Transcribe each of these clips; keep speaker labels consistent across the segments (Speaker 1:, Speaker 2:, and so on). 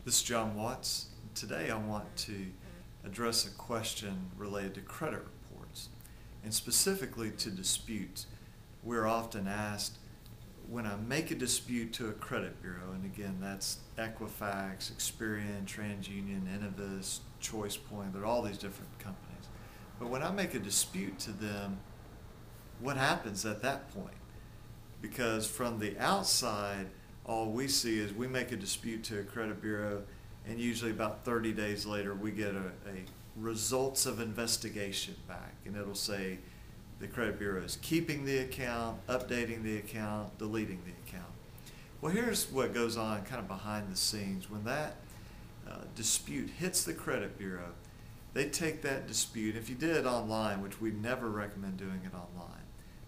Speaker 1: This is John Watts. Today I want to address a question related to credit reports and specifically to disputes. We're often asked, when I make a dispute to a credit bureau, and again that's Equifax, Experian, TransUnion, Innovis, ChoicePoint, they're all these different companies. But when I make a dispute to them, what happens at that point? Because from the outside, all we see is we make a dispute to a credit bureau, and usually about 30 days later we get a results of investigation back, and it'll say the credit bureau is keeping the account, updating the account, deleting the account. Well, here's what goes on kind of behind the scenes. When that dispute hits the credit bureau, they take that dispute. If you did it online, which we never recommend doing it online,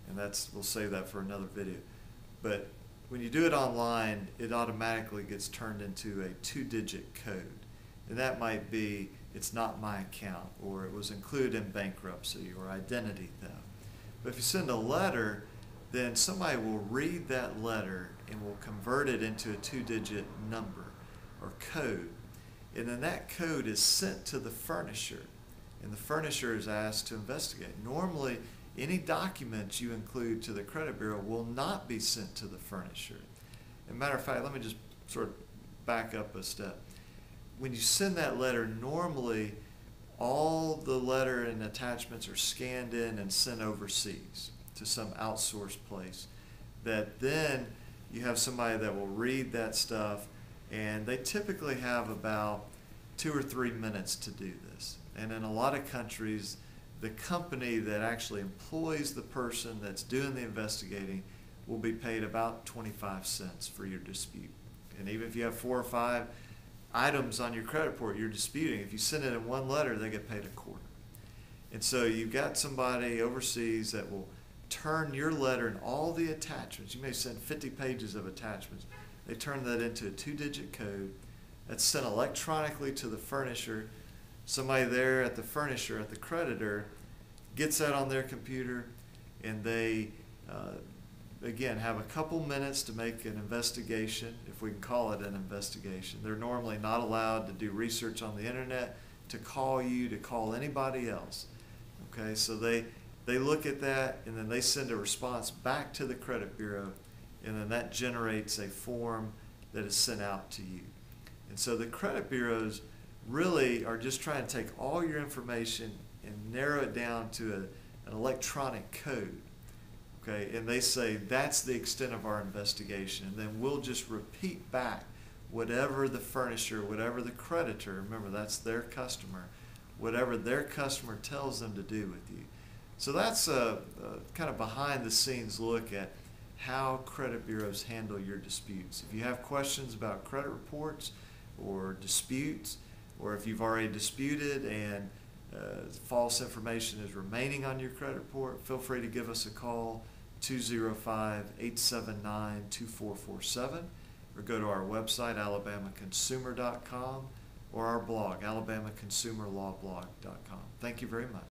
Speaker 1: and we'll save that for another video, but when you do it online, it automatically gets turned into a 2-digit code. And that might be, it's not my account, or it was included in bankruptcy, or identity theft. But if you send a letter, then somebody will read that letter and will convert it into a 2-digit number or code. And then that code is sent to the furnisher, and the furnisher is asked to investigate. Normally, any documents you include to the credit bureau will not be sent to the furnisher. As a matter of fact, let me just sort of back up a step. When you send that letter, normally all the letter and attachments are scanned in and sent overseas to some outsourced place. That then you have somebody that will read that stuff, and they typically have about 2 or 3 minutes to do this. And in a lot of countries, the company that actually employs the person that's doing the investigating will be paid about 25 cents for your dispute. And even if you have 4 or 5 items on your credit report you're disputing, if you send it in one letter, they get paid a quarter. And so you've got somebody overseas that will turn your letter and all the attachments. You may send 50 pages of attachments. They turn that into a 2-digit code that's sent electronically to the furnisher. Somebody there at the furnisher, at the creditor, gets that on their computer, and they again have a couple minutes to make an investigation, if we can call it an investigation. They're normally not allowed to do research on the internet, to call you, to call anybody else. Okay, so they look at that, and then they send a response back to the credit bureau, and then that generates a form that is sent out to you. And so the credit bureaus really are just trying to take all your information and narrow it down to an electronic code. Okay, and they say that's the extent of our investigation, and then we'll just repeat back whatever the furnisher, whatever the creditor, remember that's their customer, whatever their customer tells them to do with you. So that's a kind of behind the scenes look at how credit bureaus handle your disputes. If you have questions about credit reports or disputes, or if you've already disputed and false information is remaining on your credit report, feel free to give us a call, 205-879-2447, or go to our website, alabamaconsumer.com, or our blog, alabamaconsumerlawblog.com. Thank you very much.